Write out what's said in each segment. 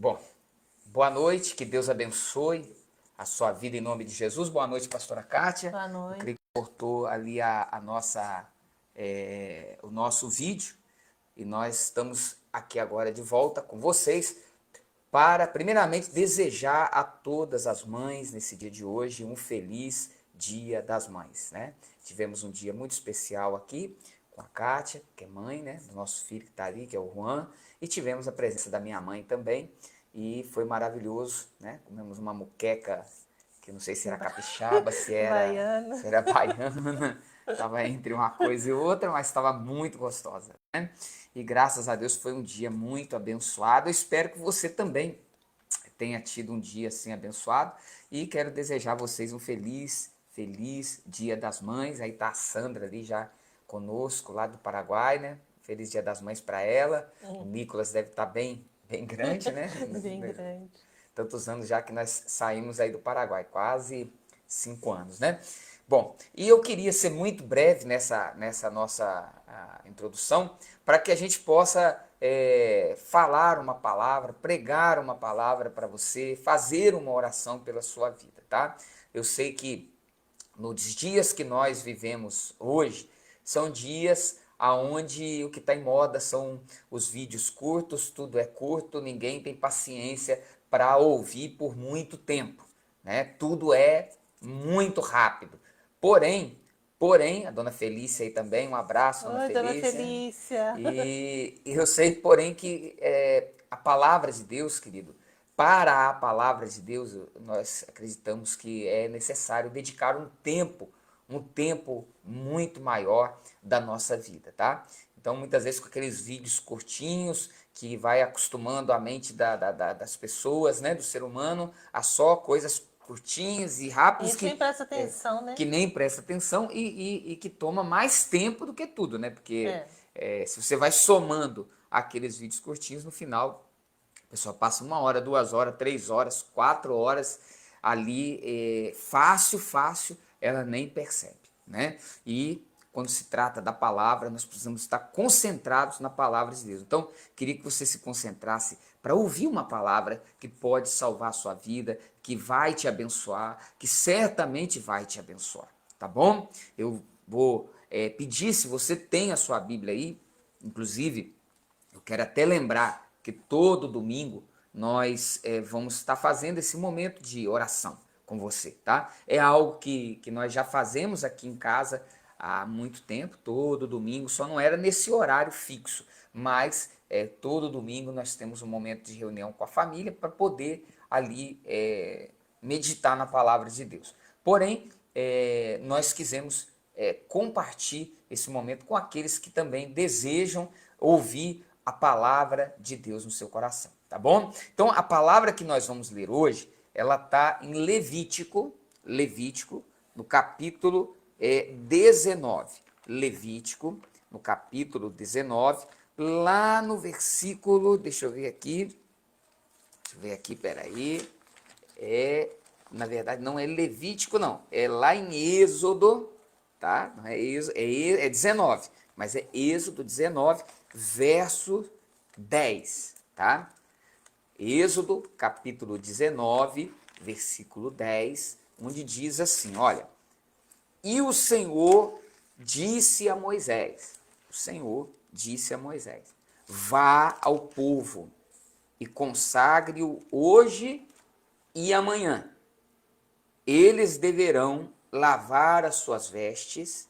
Bom, boa noite, que Deus abençoe a sua vida em nome de Jesus. Boa noite, pastora Kátia. Boa Eu noite. creio que cortou ali o nosso vídeo e nós estamos aqui agora de volta com vocês para, primeiramente, desejar a todas as mães nesse dia de hoje um feliz Dia das Mães, né? Tivemos um dia muito especial aqui com a Kátia, que é mãe, né, do nosso filho que está ali, que é o Juan, e tivemos a presença da minha mãe também, e foi maravilhoso, né? Comemos uma moqueca, que não sei se era capixaba, Baiana. se era baiana, estava entre uma coisa e outra, mas estava muito gostosa, né? E graças a Deus foi um dia muito abençoado. Eu espero que você também tenha tido um dia assim abençoado e quero desejar a vocês um feliz Dia das Mães. Aí tá a Sandra ali já conosco lá do Paraguai, né? Feliz Dia das Mães para ela. O Nicolas deve estar bem grande, né? Bem grande. Tantos anos já que nós saímos aí do Paraguai, quase 5 anos, né? Bom, e eu queria ser muito breve nessa nossa introdução, para que a gente possa falar uma palavra, pregar uma palavra para você, fazer uma oração pela sua vida, tá? Eu sei que nos dias que nós vivemos hoje, são dias aonde o que está em moda são os vídeos curtos, tudo é curto, ninguém tem paciência para ouvir por muito tempo, né? Tudo é muito rápido. Porém, a dona Felícia aí também, um abraço, dona Oi, dona Felícia. Felícia. E eu sei, porém, que a palavra de Deus, querido, para a palavra de Deus, nós acreditamos que é necessário dedicar um tempo muito maior da nossa vida, tá? Então, muitas vezes com aqueles vídeos curtinhos, que vai acostumando a mente das pessoas, né, do ser humano, a só coisas curtinhas e A rápidas gente nem presta atenção, né? que nem presta atenção e que toma mais tempo do que tudo, né? Porque É. se você vai somando aqueles vídeos curtinhos, no final a pessoa passa 1 hora, 2 horas, 3 horas, 4 horas ali, fácil, ela nem percebe, né? E quando se trata da palavra, nós precisamos estar concentrados na palavra de Deus. Então, queria que você se concentrasse para ouvir uma palavra que pode salvar a sua vida, que vai te abençoar, que certamente vai te abençoar, tá bom? Eu vou pedir, se você tem a sua Bíblia aí, inclusive, eu quero até lembrar que todo domingo nós vamos estar fazendo esse momento de oração com você, tá? É algo que nós já fazemos aqui em casa há muito tempo, todo domingo, só não era nesse horário fixo, mas todo domingo nós temos um momento de reunião com a família para poder ali meditar na palavra de Deus. Porém, nós quisemos compartilhar esse momento com aqueles que também desejam ouvir a palavra de Deus no seu coração, tá bom? Então, a palavra que nós vamos ler hoje, ela está em Levítico, no capítulo 19. Levítico, no capítulo 19, lá no versículo, deixa eu ver aqui, peraí, na verdade, não é Levítico, não, é lá em Êxodo, tá? Não é Êxodo, é 19, mas é Êxodo 19, verso 10, tá? Êxodo, capítulo 19, versículo 10, onde diz assim, olha, e o Senhor disse a Moisés, vá ao povo e consagre-o hoje e amanhã. Eles deverão lavar as suas vestes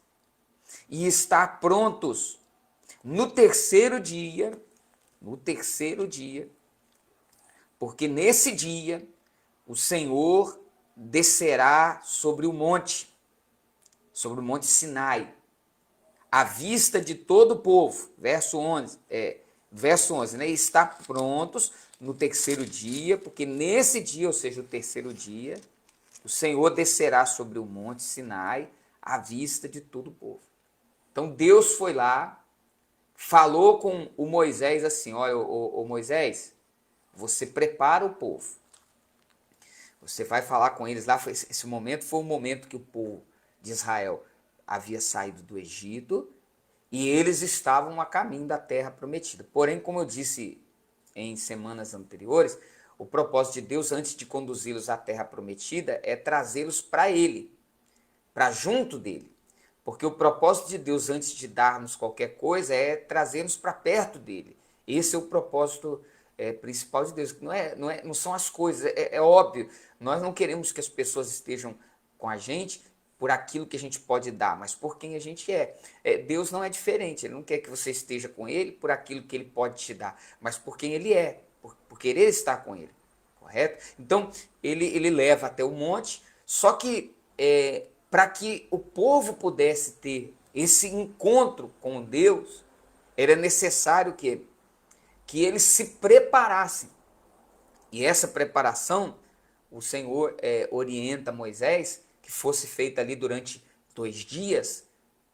e estar prontos no terceiro dia, porque nesse dia o Senhor descerá sobre o monte Sinai, à vista de todo o povo. Verso 11, né? Está prontos no terceiro dia, porque nesse dia, ou seja, o terceiro dia, o Senhor descerá sobre o monte Sinai, à vista de todo o povo. Então Deus foi lá, falou com o Moisés assim, olha, ô Moisés, você prepara o povo. Você vai falar com eles lá, esse momento foi o momento que o povo de Israel havia saído do Egito e eles estavam a caminho da terra prometida. Porém, como eu disse em semanas anteriores, O propósito de Deus, antes de conduzi-los à terra prometida, é trazê-los para Ele, para junto dele. Porque o propósito de Deus, antes de dar-nos qualquer coisa, é trazer-nos para perto dele. Esse é o propósito principal de Deus. Não são as coisas, é óbvio. Nós não queremos que as pessoas estejam com a gente por aquilo que a gente pode dar, mas por quem a gente é. Deus não é diferente, Ele não quer que você esteja com Ele por aquilo que Ele pode te dar, mas por quem Ele é, por querer estar com Ele, correto? Então, ele leva até o monte, só que para que o povo pudesse ter esse encontro com Deus, era necessário que eles se preparassem. E essa preparação, o Senhor orienta Moisés que fosse feita ali durante 2 dias,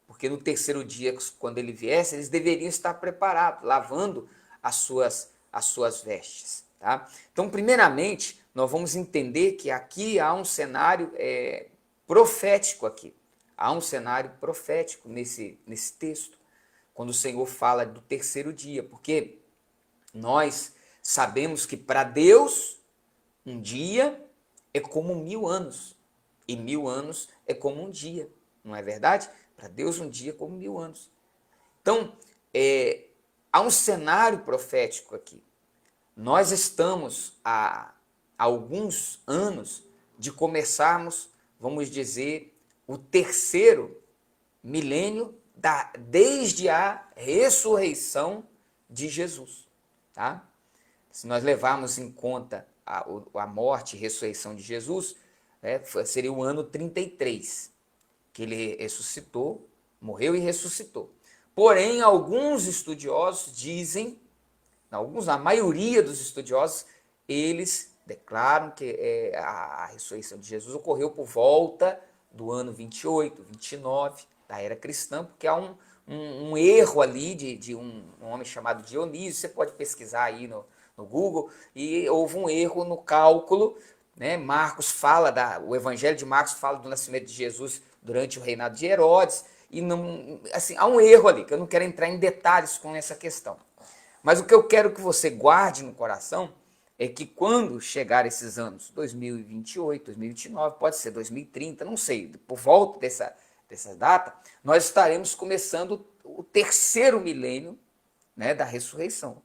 porque no terceiro dia, quando ele viesse, eles deveriam estar preparados, lavando as suas vestes. Tá? Então, primeiramente, nós vamos entender que aqui há um cenário profético aqui. Há um cenário profético nesse texto, quando o Senhor fala do terceiro dia, porque nós sabemos que para Deus um dia é como 1000 anos, e 1000 anos é como um dia, não é verdade? Para Deus um dia é como 1000 anos. Então, há um cenário profético aqui. Nós estamos há alguns anos de começarmos, vamos dizer, o terceiro milênio desde a ressurreição de Jesus. Tá? Se nós levarmos em conta a morte e ressurreição de Jesus, seria o ano 33, que ele ressuscitou, morreu e ressuscitou. Porém, alguns estudiosos dizem, a maioria dos estudiosos, eles declaram que a ressurreição de Jesus ocorreu por volta do ano 28, 29 da era cristã, porque há um erro ali de um homem chamado Dionísio. Você pode pesquisar aí no Google, e houve um erro no cálculo, né? O Evangelho de Marcos fala do nascimento de Jesus durante o reinado de Herodes, e não, assim, há um erro ali, que eu não quero entrar em detalhes com essa questão. Mas o que eu quero que você guarde no coração é que quando chegar esses anos, 2028, 2029, pode ser 2030, não sei, por volta dessa data, nós estaremos começando o terceiro milênio, né, da ressurreição.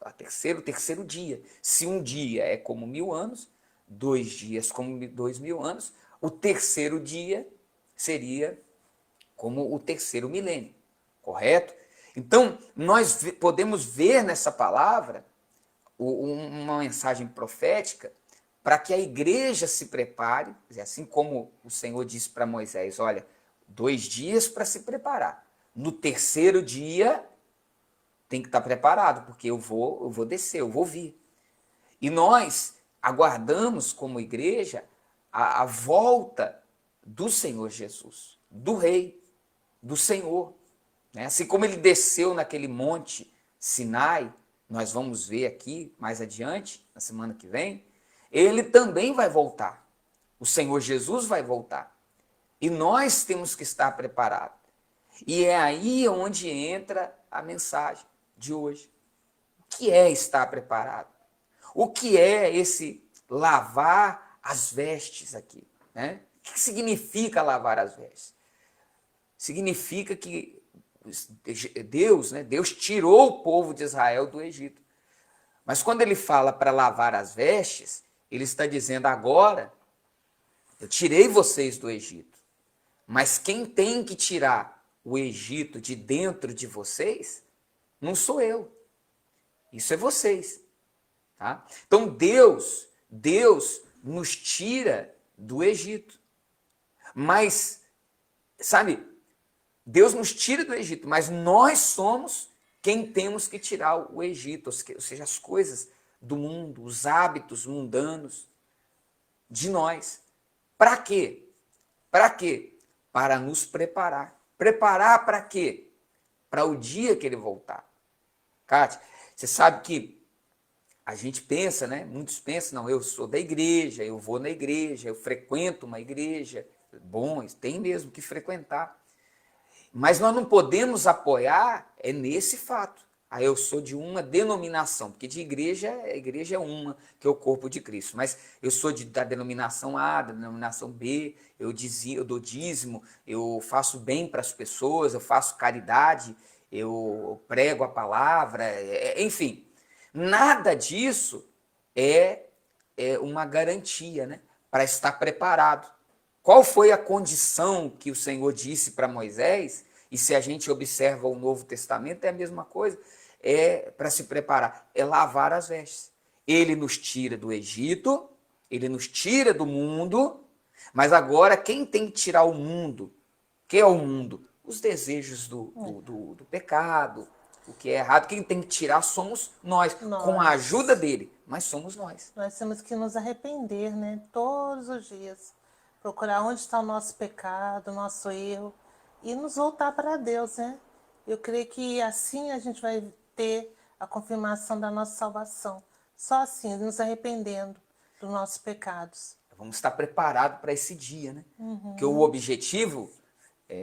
O terceiro dia. Se um dia é como 1000 anos, 2 dias como 2000 anos, o terceiro dia seria como o terceiro milênio, correto? Então, nós podemos ver nessa palavra uma mensagem profética para que a igreja se prepare, assim como o Senhor disse para Moisés, olha, 2 dias para se preparar. No terceiro dia tem que estar preparado, porque eu vou descer, eu vou vir. E nós aguardamos como igreja a volta do Senhor Jesus, do Rei, do Senhor. Né? Assim como ele desceu naquele monte Sinai, nós vamos ver aqui mais adiante, na semana que vem, ele também vai voltar. O Senhor Jesus vai voltar. E nós temos que estar preparados. E é aí onde entra a mensagem de hoje. O que é estar preparado? O que é esse lavar as vestes aqui? Né? O que significa lavar as vestes? Significa que Deus, né, Deus tirou o povo de Israel do Egito. Mas quando ele fala para lavar as vestes, ele está dizendo agora, eu tirei vocês do Egito. Mas quem tem que tirar o Egito de dentro de vocês, não sou eu. Isso é vocês. Tá? Então Deus nos tira do Egito. Mas, sabe, Deus nos tira do Egito, mas nós somos quem temos que tirar o Egito, ou seja, as coisas do mundo, os hábitos mundanos de nós. Para quê? Para quê? Para nos preparar. Preparar para quê? Para o dia que ele voltar. Kátia, você sabe que a gente pensa, né? Muitos pensam, não, eu sou da igreja, eu vou na igreja, eu frequento uma igreja. Bom, tem mesmo que frequentar. Mas nós não podemos apoiar nesse fato. Ah, eu sou de uma denominação, porque de igreja, a igreja é uma, que é o corpo de Cristo. Mas eu sou da denominação A, da denominação B, eu dou dízimo, eu faço bem para as pessoas, eu faço caridade, eu prego a palavra, enfim. Nada disso é, é uma garantia, né, para estar preparado. Qual foi a condição que o Senhor disse para Moisés? E se a gente observa o Novo Testamento, é a mesma coisa. É para se preparar, é lavar as vestes. Ele nos tira do Egito, ele nos tira do mundo, mas agora quem tem que tirar o mundo? O que é o mundo? Os desejos do pecado, o que é errado. Quem tem que tirar somos nós, com a ajuda Nós. dele, mas somos nós. Nós temos que nos arrepender, né? Todos os dias. Procurar onde está o nosso pecado, o nosso erro. E nos voltar para Deus, né? Eu creio que assim a gente vai ter a confirmação da nossa salvação. Só assim, nos arrependendo dos nossos pecados. Vamos estar preparados para esse dia, né? Porque o objetivo,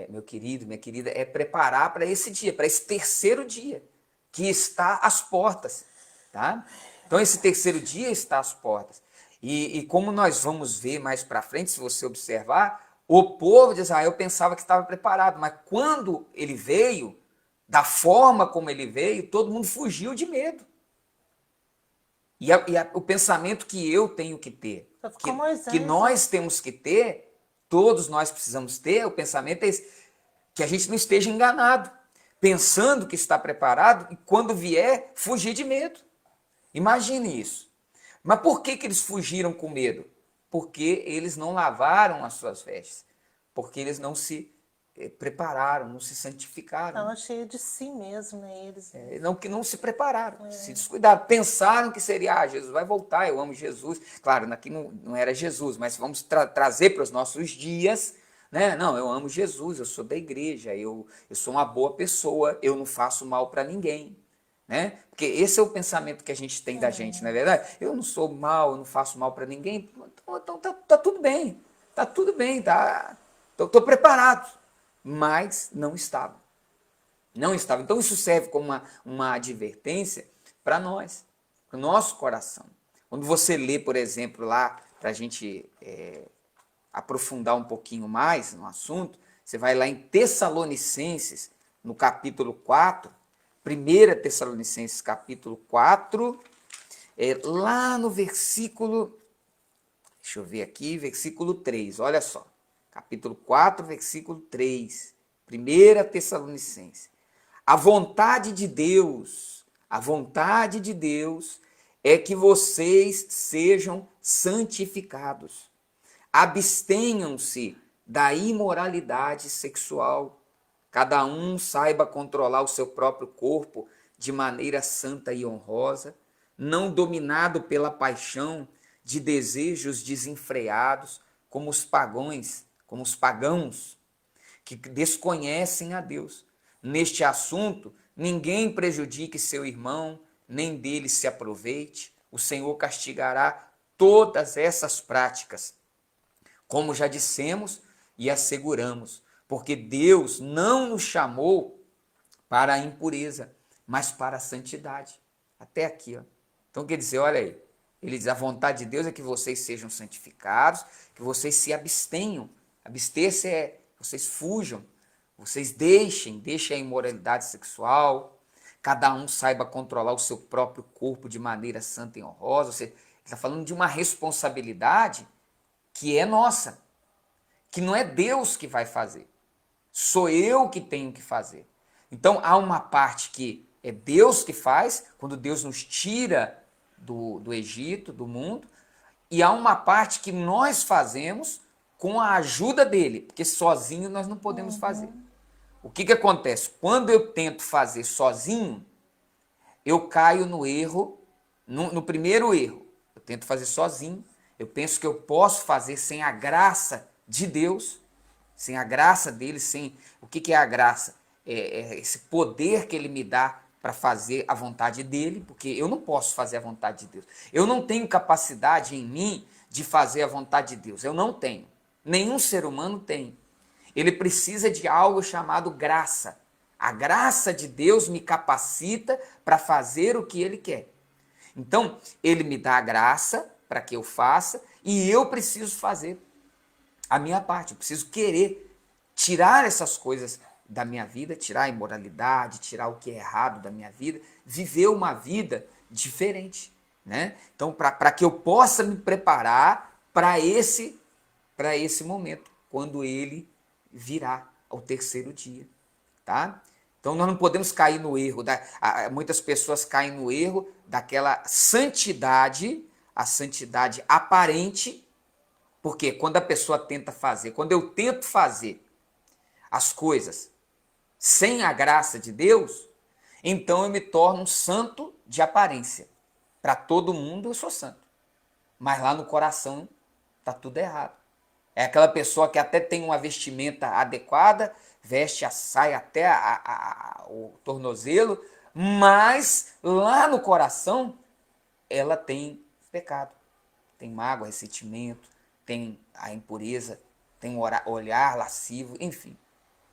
meu querido, minha querida, é preparar para esse dia, para esse terceiro dia, que está às portas, tá? Então, esse terceiro dia está às portas. E como nós vamos ver mais para frente, se você observar, o povo de Israel pensava que estava preparado, mas quando ele veio, da forma como ele veio, todo mundo fugiu de medo. O pensamento que eu tenho que ter, que nós temos que ter, todos nós precisamos ter, o pensamento é esse, que a gente não esteja enganado, pensando que está preparado e quando vier, fugir de medo. Imagine isso. Mas por que eles fugiram com medo? Porque eles não lavaram as suas vestes, porque eles não se prepararam, não se santificaram. Estavam cheios de si mesmo, né? Eles. Que não se prepararam, se descuidaram, pensaram que seria, Jesus vai voltar, eu amo Jesus. Claro, aqui não era Jesus, mas vamos trazer para os nossos dias, né? Não, eu amo Jesus, eu sou da igreja, eu sou uma boa pessoa, eu não faço mal para ninguém, né? Porque esse é o pensamento que a gente tem da gente, não é verdade? Eu não sou mal, eu não faço mal para ninguém, então tá tudo bem, estou preparado, mas não estava. Não estava. Então isso serve como uma advertência para nós, para o nosso coração. Quando você lê, por exemplo, lá, para a gente aprofundar um pouquinho mais no assunto, você vai lá em Tessalonicenses, no capítulo 4, 1 Tessalonicenses capítulo 4, lá no versículo, deixa eu ver aqui, versículo 3, olha só. Capítulo 4, versículo 3, 1 Tessalonicenses. A vontade de Deus é que vocês sejam santificados. Abstenham-se da imoralidade sexual. Cada um saiba controlar o seu próprio corpo de maneira santa e honrosa, não dominado pela paixão de desejos desenfreados, como os pagãos que desconhecem a Deus. Neste assunto, ninguém prejudique seu irmão, nem dele se aproveite. O Senhor castigará todas essas práticas, como já dissemos e asseguramos, porque Deus não nos chamou para a impureza, mas para a santidade. Até aqui, ó. Então quer dizer, olha aí, ele diz, a vontade de Deus é que vocês sejam santificados, que vocês se abstenham. Abster-se é, vocês fujam, vocês deixem a imoralidade sexual, cada um saiba controlar o seu próprio corpo de maneira santa e honrosa. Ele está falando de uma responsabilidade que é nossa, que não é Deus que vai fazer, sou eu que tenho que fazer. Então há uma parte que é Deus que faz, quando Deus nos tira do Egito, do mundo, e há uma parte que nós fazemos com a ajuda dele, porque sozinho nós não podemos fazer. O que acontece? Quando eu tento fazer sozinho, eu caio no erro, no primeiro erro. Eu tento fazer sozinho, eu penso que eu posso fazer sem a graça de Deus, sem a graça dele, sem... O que é a graça? É esse poder que ele me dá para fazer a vontade dele, porque eu não posso fazer a vontade de Deus. Eu não tenho capacidade em mim de fazer a vontade de Deus. Eu não tenho. Nenhum ser humano tem. Ele precisa de algo chamado graça. A graça de Deus me capacita para fazer o que Ele quer. Então, Ele me dá a graça para que eu faça e eu preciso fazer a minha parte. Eu preciso querer tirar essas coisas da minha vida, tirar a imoralidade, tirar o que é errado da minha vida, viver uma vida diferente, né? Então, para que eu possa me preparar para esse momento, quando ele virá ao terceiro dia, tá? Então, nós não podemos cair no erro, muitas pessoas caem no erro daquela santidade, a santidade aparente, porque quando a pessoa tenta fazer, quando eu tento fazer as coisas sem a graça de Deus, então eu me torno um santo de aparência. Para todo mundo eu sou santo, mas lá no coração está tudo errado. É aquela pessoa que até tem uma vestimenta adequada, veste a saia até o tornozelo, mas lá no coração ela tem pecado, tem mágoa, ressentimento, tem a impureza, tem o olhar lascivo, enfim.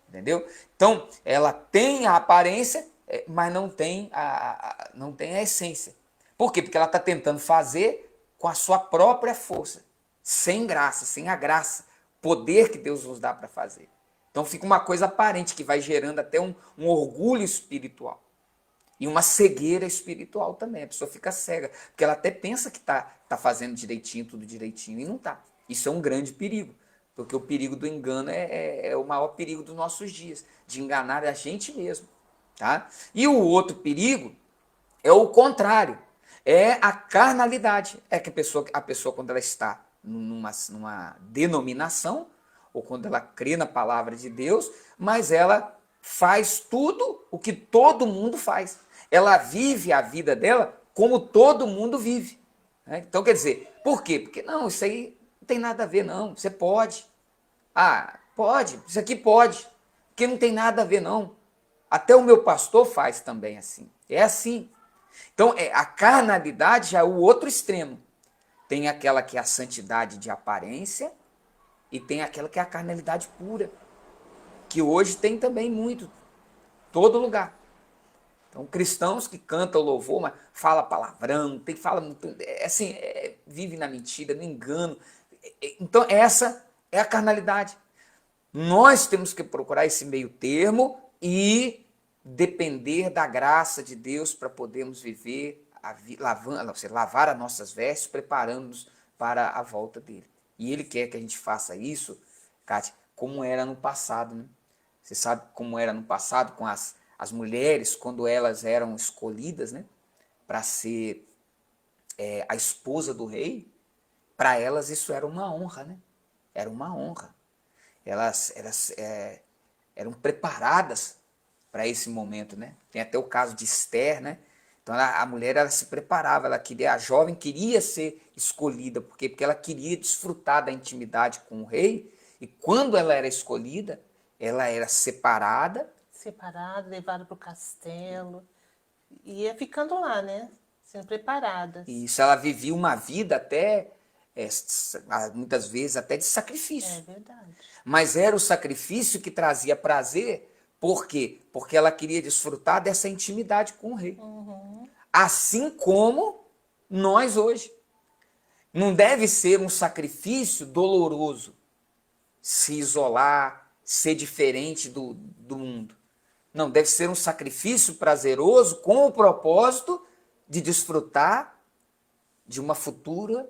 Entendeu? Então, ela tem a aparência, mas não tem a essência. Por quê? Porque ela está tentando fazer com a sua própria força, sem graça, sem a graça, poder que Deus nos dá para fazer. Então fica uma coisa aparente que vai gerando até um orgulho espiritual. E uma cegueira espiritual também. A pessoa fica cega, porque ela até pensa que tá fazendo direitinho, tudo direitinho, e não está. Isso é um grande perigo. Porque o perigo do engano é o maior perigo dos nossos dias, de enganar a gente mesmo. Tá? E o outro perigo é o contrário, é a carnalidade. É que a pessoa quando ela está numa denominação, ou quando ela crê na palavra de Deus, mas ela faz tudo o que todo mundo faz. Ela vive a vida dela como todo mundo vive. Né? Então, quer dizer, por quê? Porque não, isso aí não tem nada a ver, não. Você pode. Ah, pode. Isso aqui pode. Porque não tem nada a ver, não. Até o meu pastor faz também assim. É assim. Então, a carnalidade já é o outro extremo. Tem aquela que é a santidade de aparência e tem aquela que é a carnalidade pura. Que hoje tem também muito. Todo lugar. Então, cristãos que cantam louvor, mas fala palavrão, fala muito, assim, vive na mentira, no engano. Então, essa é a carnalidade. Nós temos que procurar esse meio termo e depender da graça de Deus para podermos viver, lavar as nossas vestes, preparando-nos para a volta dele. E ele quer que a gente faça isso, Kátia, como era no passado, né? Você sabe como era no passado com as mulheres, quando elas eram escolhidas, né, para ser a esposa do rei, para elas isso era uma honra, né? Era uma honra. Elas eram preparadas para esse momento, né? Tem até o caso de Esther, né? Então a mulher ela se preparava, a jovem queria ser escolhida, porque ela queria desfrutar da intimidade com o rei, e quando ela era escolhida, ela era separada, levada para o castelo, e ia ficando lá, né? Sendo preparadas. Isso, ela vivia uma vida até, muitas vezes, até de sacrifício. É verdade. Mas era o sacrifício que trazia prazer, por quê? Porque ela queria desfrutar dessa intimidade com o rei. Uhum. Assim como nós hoje. Não deve ser um sacrifício doloroso, se isolar, ser diferente do mundo. Não, deve ser um sacrifício prazeroso com o propósito de desfrutar de uma futura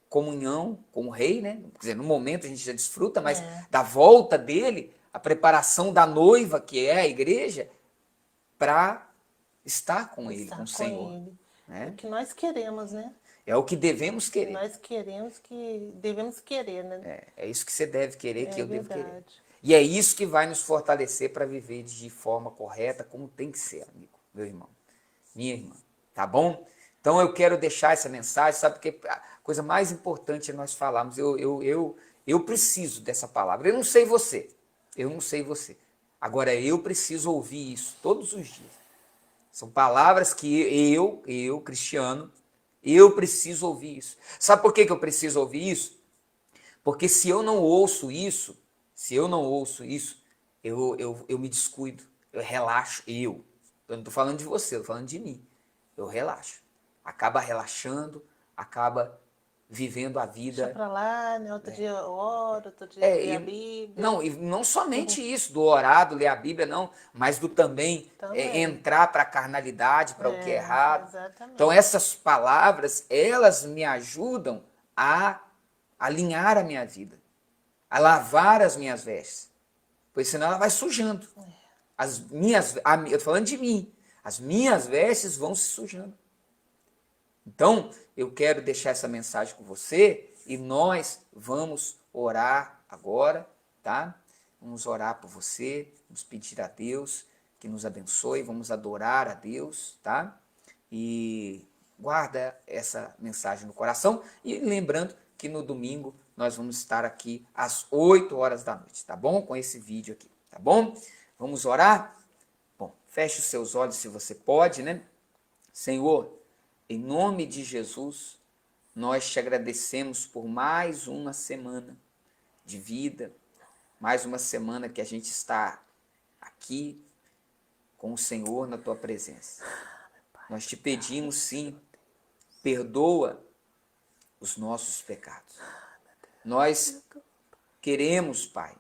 comunhão com o rei, né? Quer dizer, no momento a gente já desfruta, mas da volta dele, a preparação da noiva, que é a igreja, para estar com ele, com o Senhor. Ele. Né? É o que nós queremos, né? É o que devemos querer. Nós queremos que devemos querer, né? É isso que você deve querer, que eu devo querer. E é isso que vai nos fortalecer para viver de forma correta, como tem que ser, amigo, meu irmão, minha irmã. Tá bom? Então eu quero deixar essa mensagem, sabe? Porque a coisa mais importante é nós falarmos. Eu preciso dessa palavra. Eu não sei você. Agora eu preciso ouvir isso todos os dias. São palavras que eu, cristiano, eu preciso ouvir isso. Sabe por que eu preciso ouvir isso? Porque se eu não ouço isso, eu me descuido. eu relaxo, eu não estou falando de você, eu estou falando de mim, eu relaxo, acaba relaxando, acaba vivendo a Deixa vida. pra lá, né? Outro dia eu oro, outro dia eu É, leio a não, Bíblia. e não somente isso, do orar, do ler a Bíblia, não, mas do também Também. entrar para a carnalidade, para o que é É, errado. Então, exatamente. essas palavras, elas me ajudam a alinhar a minha vida, a lavar as minhas vestes, pois senão ela vai sujando. Eu estou falando de mim, as minhas vestes vão se sujando. Então, eu quero deixar essa mensagem com você e nós vamos orar agora, tá? Vamos orar por você, vamos pedir a Deus que nos abençoe, vamos adorar a Deus, tá? E guarda essa mensagem no coração e lembrando que no domingo nós vamos estar aqui às 8 horas da noite, tá bom? Com esse vídeo aqui, tá bom? Vamos orar? Bom, feche os seus olhos se você pode, né? Senhor, em nome de Jesus, nós te agradecemos por mais uma semana de vida, mais uma semana que a gente está aqui com o Senhor na tua presença. Nós te pedimos, sim, perdoa os nossos pecados. Nós queremos, Pai,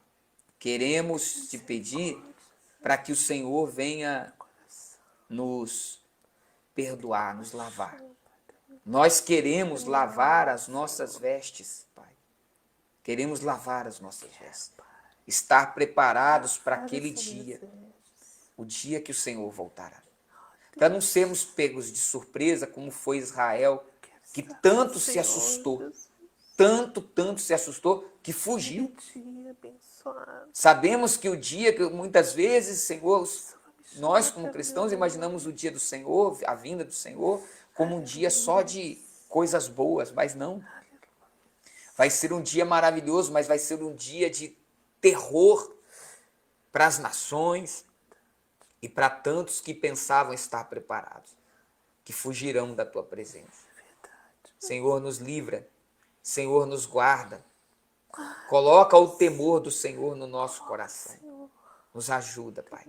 queremos te pedir para que o Senhor venha nos perdoar, nos lavar. Nós queremos lavar as nossas vestes, Pai. Queremos lavar as nossas vestes. Estar preparados para aquele dia, o dia que o Senhor voltará. Para não sermos pegos de surpresa, como foi Israel, que tanto se assustou, tanto se assustou, que fugiu. Sabemos que o dia que muitas vezes, Senhor, nós como cristãos imaginamos o dia do Senhor, a vinda do Senhor, como um dia só de coisas boas, mas não. Vai ser um dia maravilhoso, mas vai ser um dia de terror para as nações e para tantos que pensavam estar preparados, que fugirão da tua presença. Senhor, nos livra, Senhor, nos guarda. Coloca o temor do Senhor no nosso coração. Nos ajuda, Pai,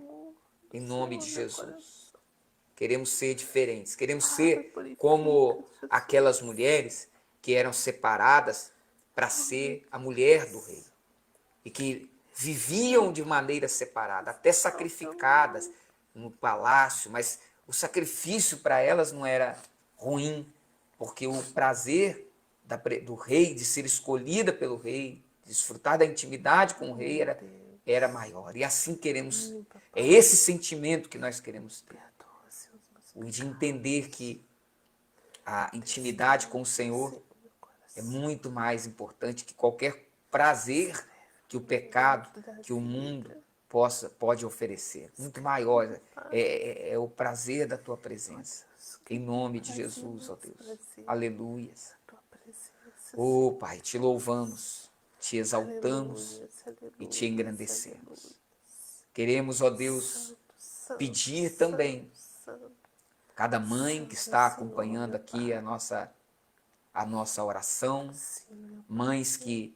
em nome de Jesus. Queremos ser diferentes, queremos ser como aquelas mulheres que eram separadas para ser a mulher do rei e que viviam de maneira separada, até sacrificadas no palácio, mas o sacrifício para elas não era ruim, porque o prazer do rei, de ser escolhida pelo rei, desfrutar da intimidade com o rei era maior. E assim queremos, é esse sentimento que nós queremos ter, o de entender que a intimidade com o Senhor é muito mais importante que qualquer prazer que o pecado, que o mundo pode oferecer. Muito maior é o prazer da tua presença. Em nome de Jesus, ó Deus. Aleluias. Oh, Pai, te louvamos, te exaltamos e te engrandecemos. Queremos, ó Deus, pedir também cada mãe que está acompanhando aqui a nossa oração, mães que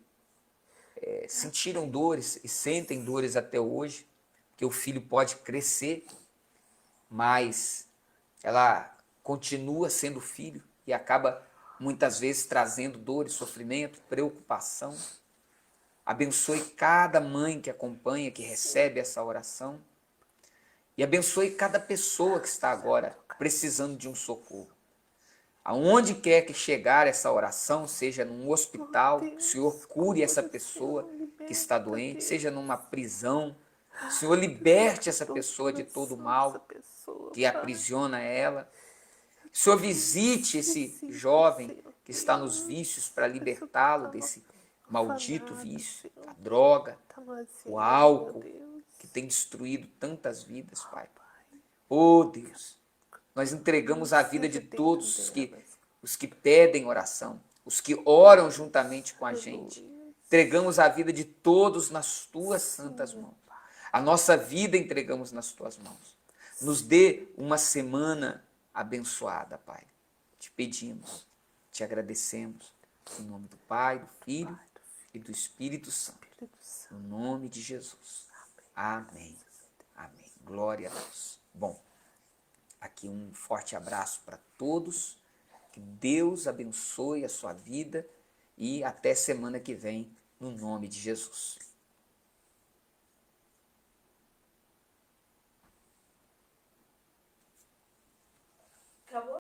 sentiram dores e sentem dores até hoje, que o filho pode crescer, mas ela continua sendo filho e acaba muitas vezes trazendo dor e sofrimento, preocupação. Abençoe cada mãe que acompanha, que recebe essa oração. E abençoe cada pessoa que está agora precisando de um socorro. Aonde quer que chegar essa oração, seja num hospital, que o Senhor cure essa pessoa que está doente, seja numa prisão, o Senhor liberte essa pessoa de todo o mal que aprisiona ela. O Senhor visite esse jovem que está nos vícios para libertá-lo desse maldito vício, a droga, o álcool, que tem destruído tantas vidas, Pai. Oh, Deus, nós entregamos a vida de todos os que pedem oração, os que oram juntamente com a gente. Entregamos a vida de todos nas tuas santas mãos. A nossa vida entregamos nas tuas mãos. Nos dê uma semana abençoada, Pai. Te pedimos, te agradecemos. Em nome do Pai, do Filho e do Espírito Santo. No nome de Jesus. Amém. Amém. Glória a Deus. Bom, aqui um forte abraço para todos. Que Deus abençoe a sua vida e até semana que vem, no nome de Jesus. Acabou?